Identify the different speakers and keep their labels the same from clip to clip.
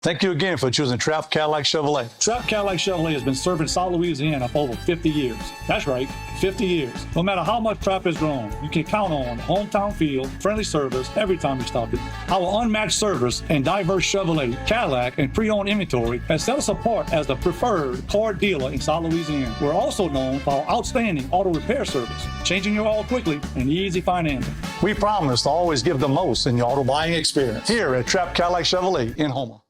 Speaker 1: Thank you again for choosing Trap Cadillac Chevrolet.
Speaker 2: Trap Cadillac Chevrolet has been serving South Louisiana for over 50 years. That's right, 50 years. No matter how much Trap has grown, you can count on hometown feel, friendly service every time you stop it. Our unmatched service and diverse Chevrolet, Cadillac, and pre-owned inventory has set us apart as the preferred car dealer in South Louisiana. We're also known for our outstanding auto repair service, changing your oil quickly and easy financing.
Speaker 1: We promise to always give the most in your auto buying experience here at Trap Cadillac Chevrolet in Houma.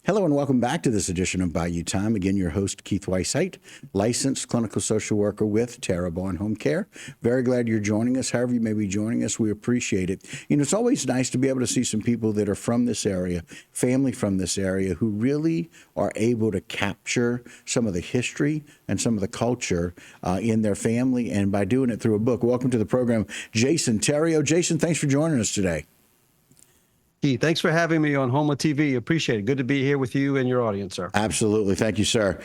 Speaker 3: Hello and welcome back to this edition of Bayou Time. Again, your host, Keith Weisheidt, licensed clinical social worker with Theriot Home Care. Very glad you're joining us. However you may be joining us, we appreciate it. You know, it's always nice to be able to see some people that are from this area, family from this area, who really are able to capture some of the history and some of the culture in their family, and by doing it through a book. Welcome to the program, Jason Theriot. Jason, thanks for joining us today.
Speaker 4: Keith, thanks for having me on Houma TV. Appreciate it. Good to be here with you and your audience, sir.
Speaker 3: Absolutely. Thank you, sir.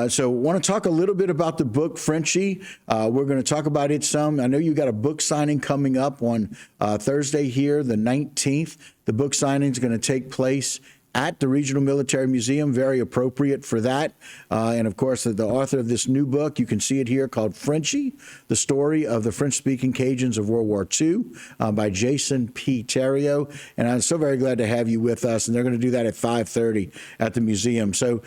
Speaker 3: So want to talk a little bit about the book, Frenchie. We're going to talk about it some. I know you got a book signing coming up on Thursday here, the 19th. The book signing is going to take place at the Regional Military Museum, very appropriate for that. And of course, the author of this new book, you can see it here, called Frenchie, The Story of the French-Speaking Cajuns of World War II, by Jason P. Theriot. And I'm so very glad to have you with us. And they're going to do that at 5:30 at the museum. So,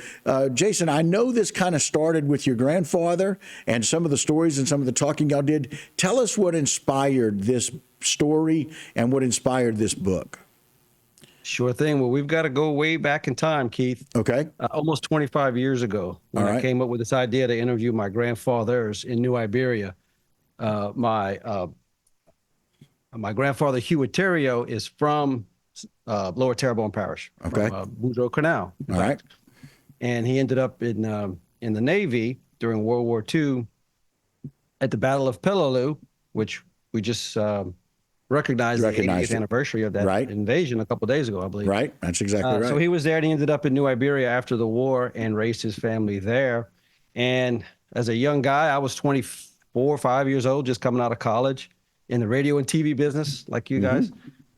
Speaker 3: Jason, I know this kind of started with your grandfather and some of the stories and some of the talking y'all did. Tell us what inspired this story and what inspired this book.
Speaker 4: Sure thing. Well, we've got to go way back in time, Keith.
Speaker 3: Okay.
Speaker 4: Almost 25 years ago, when I came up with this idea to interview my grandfathers in New Iberia. My grandfather, Hewitt Theriot, is from Lower Terrebonne Parish,
Speaker 3: okay,
Speaker 4: from Boudreaux Canal.
Speaker 3: All right.
Speaker 4: And he ended up in the Navy during World War II at the Battle of Peleliu, which we just recognized the 80th anniversary of that invasion a couple of days ago, I believe.
Speaker 3: Right, that's exactly right.
Speaker 4: So he was there, and he ended up in New Iberia after the war and raised his family there. And as a young guy, I was 24, 5 years old, just coming out of college in the radio and TV business, like you guys,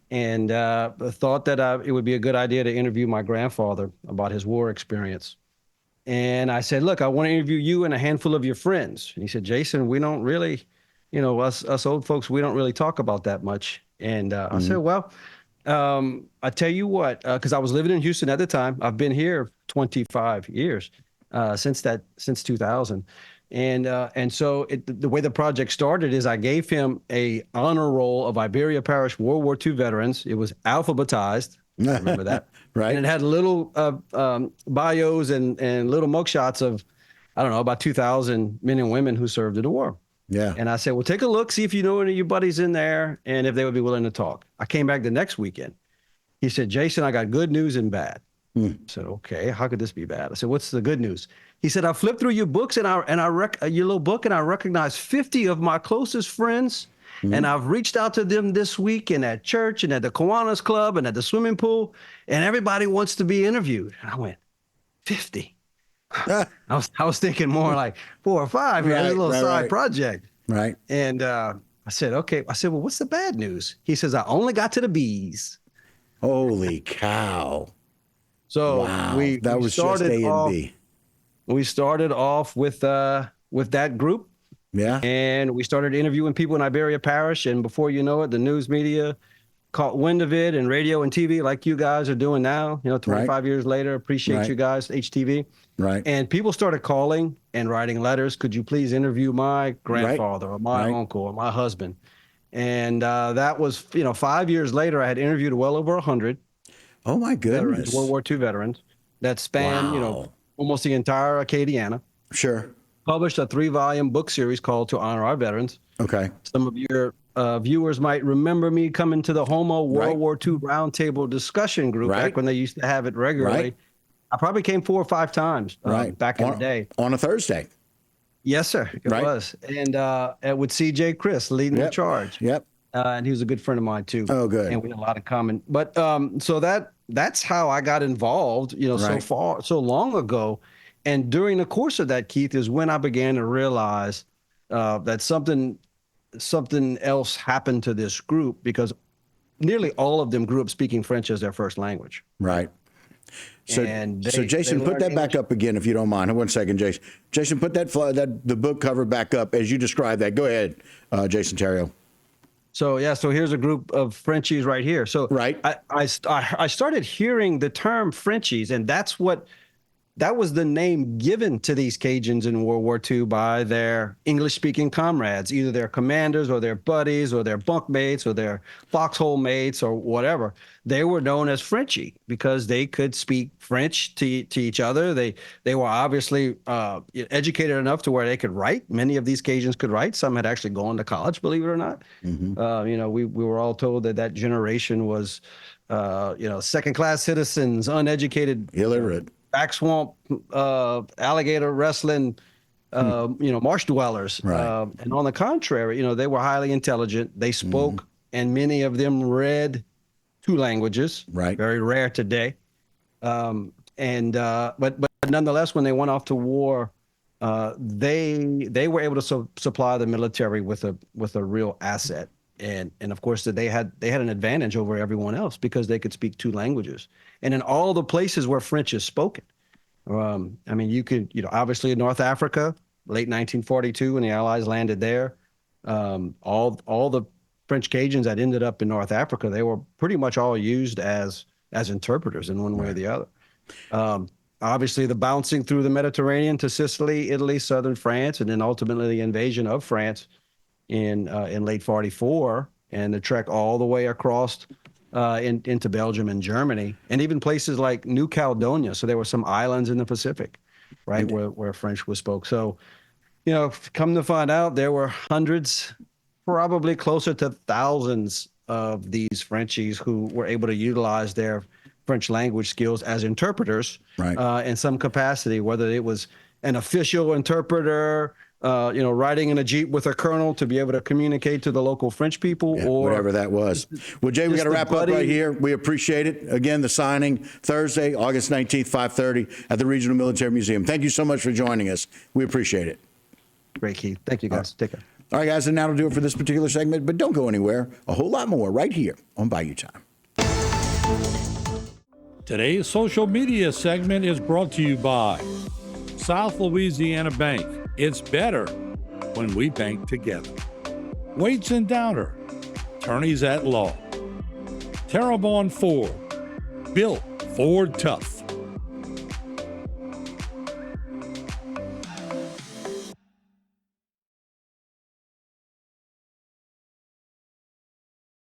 Speaker 4: and thought that it would be a good idea to interview my grandfather about his war experience. And I said, look, I want to interview you and a handful of your friends. And he said, Jason, we don't really, you know, us old folks, we don't really talk about that much. And I said, well, I tell you what, because I was living in Houston at the time. I've been here 25 years since 2000. And so the way the project started is I gave him a honor roll of Iberia Parish World War II veterans. It was alphabetized. I remember that.
Speaker 3: Right.
Speaker 4: And it had little bios and little mugshots of, I don't know, about 2,000 men and women who served in the war.
Speaker 3: Yeah.
Speaker 4: And I said, well, take a look, see if you know any of your buddies in there and if they would be willing to talk. I came back the next weekend. He said, Jason, I got good news and bad. I said, okay, how could this be bad? I said, what's the good news? He said, I flipped through your books and your little book, and I recognized 50 of my closest friends. And I've reached out to them this week and at church and at the Kiwanis Club and at the swimming pool, and everybody wants to be interviewed. And I went, 50. I was thinking more like 4 or 5. Right, a little side project.
Speaker 3: Right.
Speaker 4: And I said, okay. I said, well, what's the bad news? He says, I only got to the B's.
Speaker 3: Holy cow.
Speaker 4: So
Speaker 3: wow.
Speaker 4: we started
Speaker 3: just A and B.
Speaker 4: We started off with that group.
Speaker 3: Yeah.
Speaker 4: And we started interviewing people in Iberia Parish. And before you know it, the news media caught wind of it, and radio and TV like you guys are doing now, 25 years later. Appreciate you guys, HTV.
Speaker 3: Right.
Speaker 4: And people started calling and writing letters. Could you please interview my grandfather or my uncle or my husband? And that was, 5 years later, I had interviewed well over 100.
Speaker 3: Oh my goodness.
Speaker 4: Veterans, World War II veterans that spanned, almost the entire Acadiana.
Speaker 3: Sure.
Speaker 4: Published a 3-volume book series called To Honor Our Veterans.
Speaker 3: Okay.
Speaker 4: Some of your viewers might remember me coming to the Houma World War II Roundtable discussion group back when they used to have it regularly.
Speaker 3: Right.
Speaker 4: I probably came 4 or 5 times back in the day.
Speaker 3: On a Thursday.
Speaker 4: Yes, sir. It was. And with C.J. Chris leading the charge.
Speaker 3: Yep.
Speaker 4: And he was a good friend of mine, too.
Speaker 3: Oh, good.
Speaker 4: And we had a lot in common. But so that's how I got involved, so long ago. And during the course of that, Keith, is when I began to realize that something else happened to this group, because nearly all of them grew up speaking French as their first language.
Speaker 3: Right. So,
Speaker 4: And
Speaker 3: so Jason, put that back up again if you don't mind. One second, Jason. Jason, put the book cover back up as you described that. Go ahead, Jason Theriot.
Speaker 4: So here's a group of Frenchies right here. So
Speaker 3: Right.
Speaker 4: I started hearing the term Frenchies, and that was the name given to these Cajuns in World War II by their English-speaking comrades, either their commanders or their buddies or their bunkmates or their foxhole mates or whatever. They were known as Frenchie because they could speak French to each other. They were obviously educated enough to where they could write. Many of these Cajuns could write. Some had actually gone to college, believe it or not. Mm-hmm. We were all told that generation was, second-class citizens, uneducated,
Speaker 3: illiterate.
Speaker 4: Back swamp, alligator wrestling, marsh dwellers.
Speaker 3: Right.
Speaker 4: And on the contrary, they were highly intelligent. They spoke, and many of them read 2 languages.
Speaker 3: Right.
Speaker 4: Very rare today. But nonetheless, when they went off to war, they were able to supply the military with a real asset. And of course that they had an advantage over everyone else because they could speak 2 languages. And in all the places where French is spoken, you could, obviously in North Africa, late 1942 when the Allies landed there, all the French Cajuns that ended up in North Africa, they were pretty much all used as interpreters in one way or the other. Obviously the bouncing through the Mediterranean to Sicily, Italy, southern France, and then ultimately the invasion of France in late 44, and the trek all the way across into Belgium and Germany, and even places like New Caledonia. So there were some islands in the Pacific, right, where French was spoke. So, come to find out, there were hundreds, probably closer to thousands of these Frenchies who were able to utilize their French language skills as interpreters,
Speaker 3: right,
Speaker 4: in some capacity, whether it was an official interpreter, riding in a Jeep with a colonel to be able to communicate to the local French people, or
Speaker 3: whatever that was. Well, Jay, we got to wrap up right here. We appreciate it. Again, the signing Thursday, August 19th, 5:30 at the Regional Military Museum. Thank you so much for joining us. We appreciate it.
Speaker 4: Great, Keith. Thank you, guys. Take care.
Speaker 3: All right, guys, and that'll do it for this particular segment, but don't go anywhere. A whole lot more right here on Bayou Time.
Speaker 5: Today's social media segment is brought to you by South Louisiana Bank. It's better when we bank together. Waits and Downer, attorneys at law. Terrebonne Ford, built Ford tough.